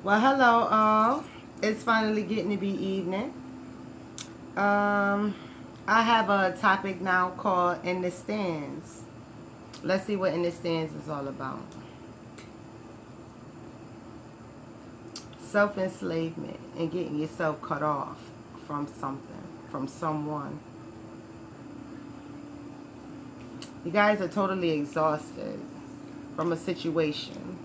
Well, hello all. It's finally getting to be evening. Um, I have a topic now called In the Stands. Let's see what In the Stands is all about. Self enslavement and getting yourself cut off from something, from someone. You guys are totally exhausted from a situation.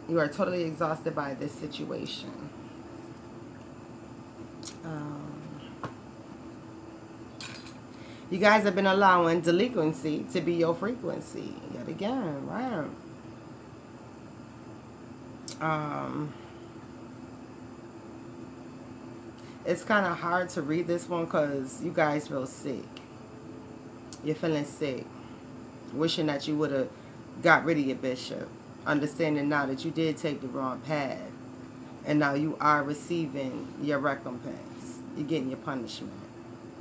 You are totally exhausted by this situation. Um, you guys have been allowing delinquency to be your frequency yet again, right? Um, it's kind of hard to read this one because you guys feel sick. You're feeling sick, wishing that you would have got rid of your bishop, understanding now that you did take the wrong path, and now you are receiving your recompense. You're getting your punishment.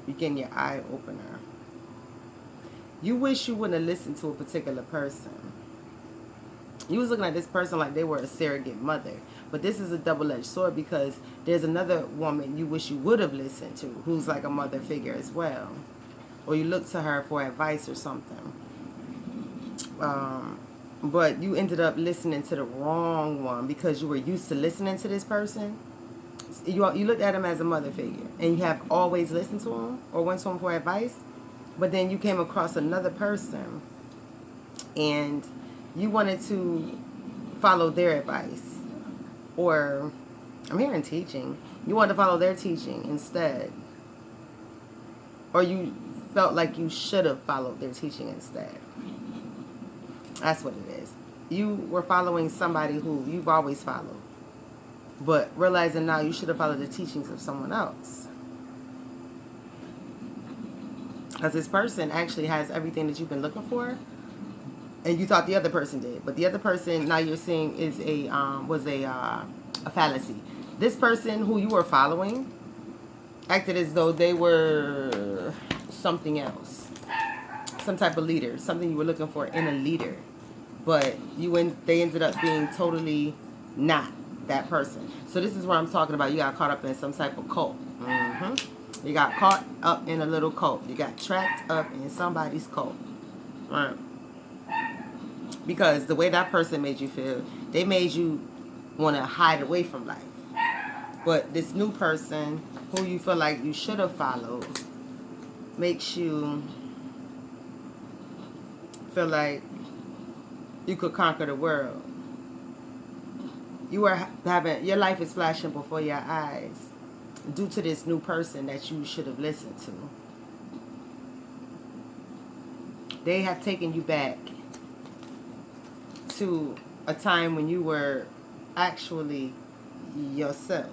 You're getting your eye opener. You wish you wouldn't have listened to a particular person. You was looking at this person like they were a surrogate mother. But this is a double-edged sword because there's another woman you wish you would have listened to who's like a mother figure as well. Or you look to her for advice or something. But you ended up listening to the wrong one because you were used to listening to this person. You looked at him as a mother figure and you have always listened to him or went to him for advice. But then you came across another person and you wanted to follow their advice. Or, I'm hearing teaching. You wanted to follow their teaching instead. Or you felt like you should have followed their teaching instead. That's what it is. You were following somebody who you've always followed. But realizing now you should have followed the teachings of someone else. Because this person actually has everything that you've been looking for. And you thought the other person did. But the other person now you're seeing is a fallacy. This person who you were following acted as though they were something else, some type of leader, something you were looking for in a leader, but they ended up being totally not that person. So this is what I'm talking about. You got caught up in some type of cult. You got caught up in a little cult. You got trapped up in somebody's cult, right? Because the way that person made you feel, they made you want to hide away from life. But this new person who you feel like you should have followed makes you feel like you could conquer the world. You are having your life is flashing before your eyes due to this new person that you should have listened to. They have taken you back to a time when you were actually yourself.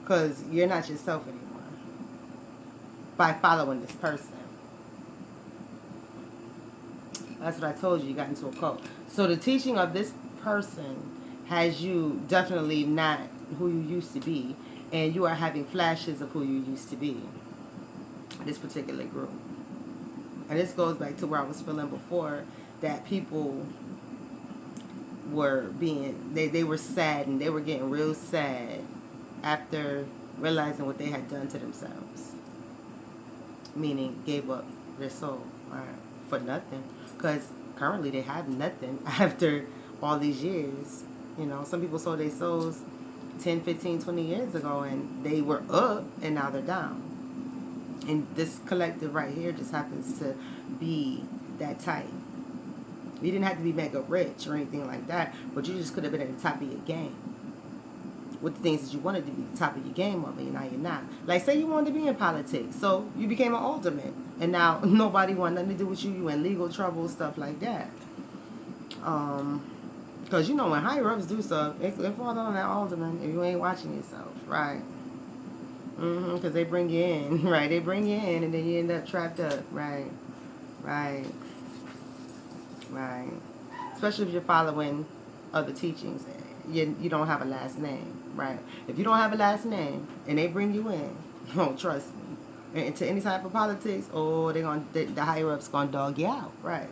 Because you're not yourself anymore by following this person. That's what I told you. You got into a cult. So the teaching of this person has you definitely not who you used to be. And you are having flashes of who you used to be. This particular group. And this goes back to where I was feeling before. That people were they were sad. And they were getting real sad after realizing what they had done to themselves. Meaning gave up their soul for nothing. Because currently they have nothing after all these years. You know, some people sold their souls 10, 15, 20 years ago and they were up and now they're down. And this collective right here just happens to be that type. You didn't have to be mega rich or anything like that, but you just could have been at the top of your game. With the things that you wanted to be the top of your game of, and now you're not. Like, say you wanted to be in politics, so you became an alderman, and now nobody wanted nothing to do with you. You in legal trouble, stuff like that. Because you know when higher ups do stuff, it falls on that alderman if you ain't watching yourself, right? Because they bring you in, right? They bring you in, and then you end up trapped up, right? Right. Right. Especially if you're following other teachings. You don't have a last name, right? If you don't have a last name and they bring you in, don't trust me. Into any type of politics, or the higher ups gonna dog you out, right?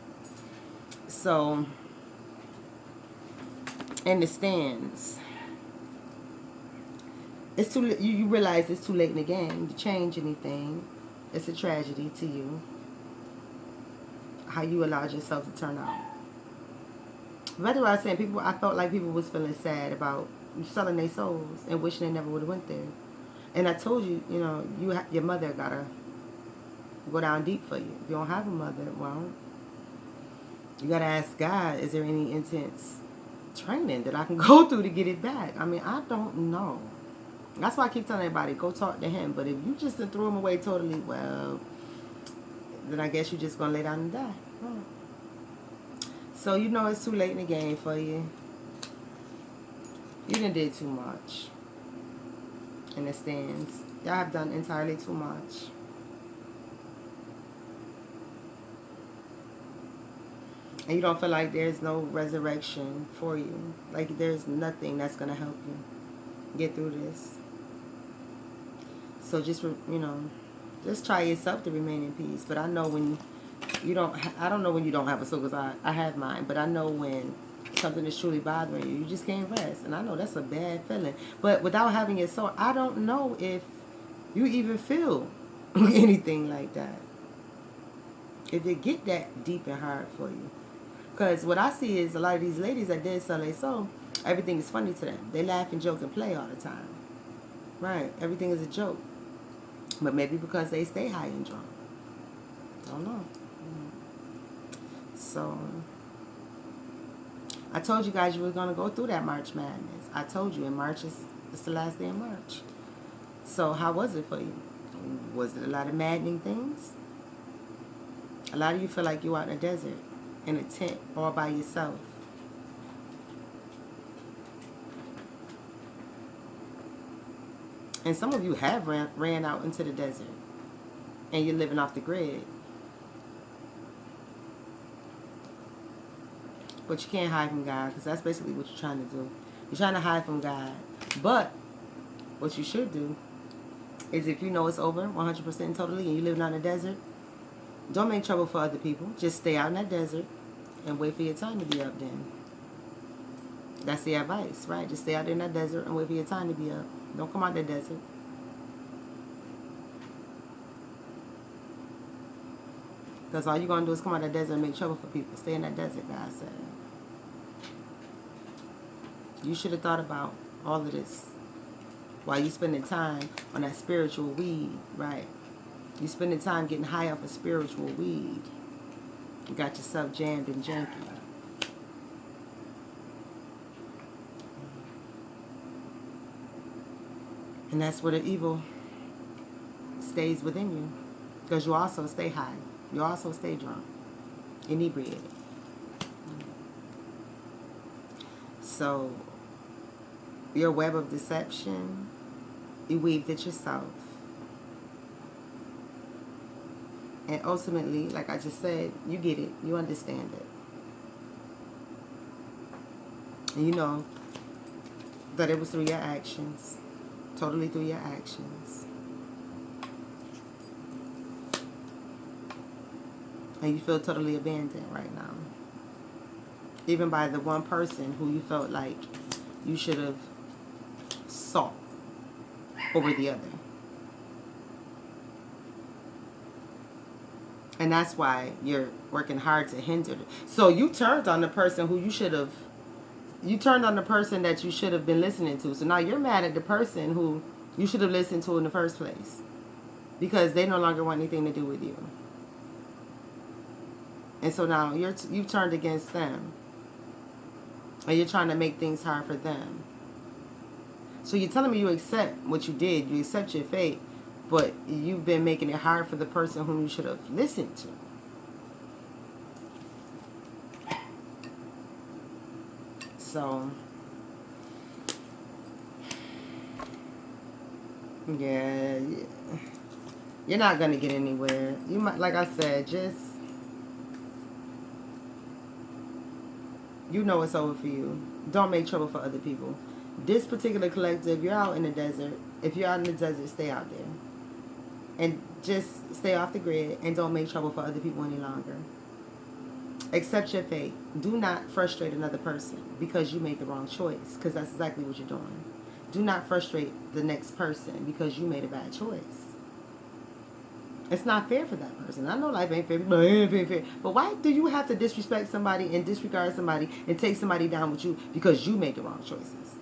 So And the stands. It's too. You realize it's too late in the game to change anything. It's a tragedy to you how you allowed yourself to turn out. That's what I was saying. People, I felt like people was feeling sad about selling their souls and wishing they never would have went there. And I told you, you know, your mother gotta go down deep for you. If you don't have a mother, well, you gotta ask God, is there any intense training that I can go through to get it back? I mean, I don't know. That's why I keep telling everybody, go talk to him. But if you just threw him away totally, well, then I guess you're just gonna lay down and die. Oh. So you know it's too late in the game for you. You done did too much in the stands. Y'all have done entirely too much. And you don't feel like there's no resurrection for you. Like there's nothing that's going to help you get through this. So just, you know, just try yourself to remain in peace. But I know when you don't, I don't know when you don't have a soul, because I have mine. But I know when something is truly bothering you, you just can't rest. And I know that's a bad feeling. But without having your soul, I don't know if you even feel anything like that. If it get that deep and hard for you. Because what I see is a lot of these ladies that did sell their soul, everything is funny to them. They laugh and joke and play all the time. Right. Everything is a joke. But maybe because they stay high and drunk. I don't know. So, I told you guys you were going to go through that March Madness. I told you, and March is it's the last day of March. So, how was it for you? Was it a lot of maddening things? A lot of you feel like you're out in the desert, in a tent, all by yourself. And some of you have ran out into the desert, and you're living off the grid. But you can't hide from God, because that's basically what you're trying to do. You're trying to hide from God. But what you should do is, if you know it's over 100% and totally, and you're living out in the desert, don't make trouble for other people. Just stay out in that desert and wait for your time to be up then. That's the advice, right? Just stay out in that desert and wait for your time to be up. Don't come out the desert. Because all you're going to do is come out of that desert and make trouble for people. Stay in that desert, God said. You should have thought about all of this while you spending time on that spiritual weed, right? You spending time getting high off of spiritual weed. You got yourself jammed and janky. And that's where the evil stays within you. Because you also stay high. You also stay drunk. Inebriated. So, your web of deception, you weaved it yourself. And ultimately, like I just said, you get it. You understand it. And you know that it was through your actions. Totally through your actions. And you feel totally abandoned right now. Even by the one person who you felt like you should have sought over the other. And that's why you're working hard to hinder it. So you turned on the person who you should have, you turned on the person that you should have been listening to. So now you're mad at the person who you should have listened to in the first place. Because they no longer want anything to do with you. And so now you've turned against them. And you're trying to make things hard for them. So you're telling me you accept what you did. You accept your fate. But you've been making it hard for the person whom you should have listened to. So, yeah, you're not going to get anywhere. You might, like I said, just, you know it's over for you. Don't make trouble for other people. This particular collective, you're out in the desert. If you're out in the desert, stay out there. And just stay off the grid and don't make trouble for other people any longer. Accept your fate. Do not frustrate another person because you made the wrong choice, because that's exactly what you're doing. Do not frustrate the next person because you made a bad choice. It's not fair for that person. I know life ain't fair, but it ain't fair. But why do you have to disrespect somebody and disregard somebody and take somebody down with you because you made the wrong choices?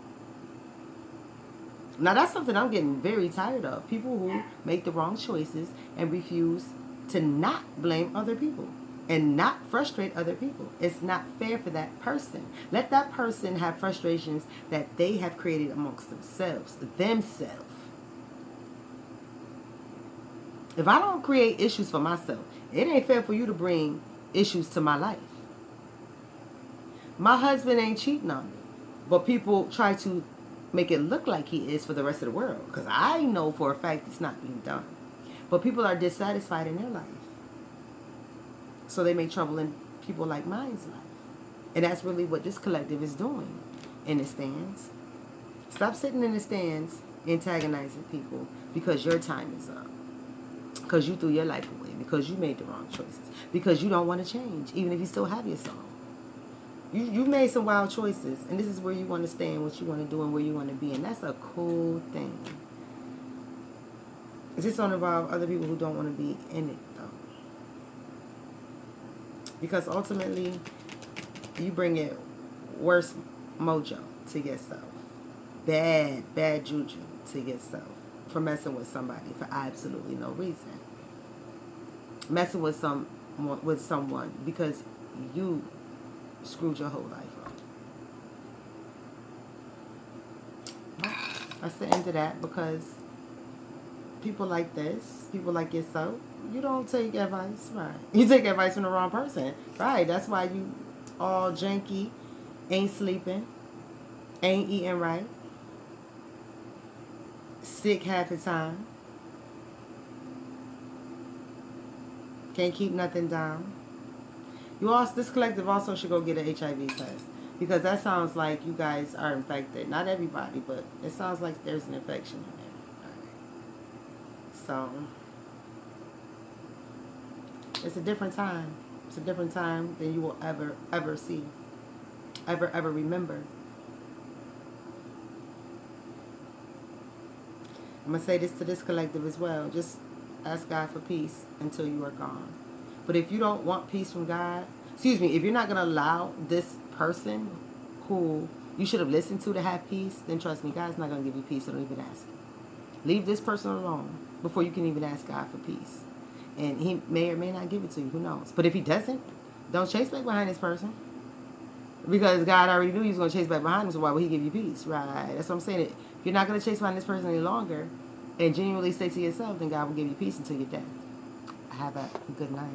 Now that's something I'm getting very tired of. People who make the wrong choices and refuse to not blame other people and not frustrate other people. It's not fair for that person. Let that person have frustrations that they have created amongst themselves. If I don't create issues for myself, it ain't fair for you to bring issues to my life. My husband ain't cheating on me, but people try to make it look like he is for the rest of the world, because I know for a fact it's not being done. But people are dissatisfied in their life, so they make trouble in people like mine's life. And that's really what this collective is doing in the stands. Stop sitting in the stands antagonizing people because your time is up, because you threw your life away, because you made the wrong choices, because you don't want to change, even if you still have your soul. You made some wild choices, and this is where you want to stand, what you want to do, and where you want to be, and that's a cool thing. It just don't involve other people who don't want to be in it, though. Because ultimately, you bring it worse mojo to yourself. Bad juju to yourself for messing with somebody for absolutely no reason. Messing with someone because you screwed your whole life up. That's the end of that, because people like this, people like yourself, you don't take advice, right? You take advice from the wrong person, right? That's why you all janky, ain't sleeping, ain't eating right, sick half the time, can't keep nothing down. This collective also should go get an HIV test, because that sounds like you guys are infected. Not everybody, but it sounds like there's an infection in there. So it's a different time. It's a different time than you will ever see, ever remember. I'm gonna say this to this collective as well. Just ask God for peace until you are gone. But if you don't want peace from God, if you're not going to allow this person who you should have listened to have peace, then trust me, God's not going to give you peace, so don't even ask him. Leave this person alone before you can even ask God for peace. And he may or may not give it to you, who knows. But if he doesn't, don't chase back behind this person. Because God already knew he was going to chase back behind him, so why would he give you peace? Right, that's what I'm saying. If you're not going to chase behind this person any longer and genuinely stay to yourself, then God will give you peace until you're dead. Have a good night.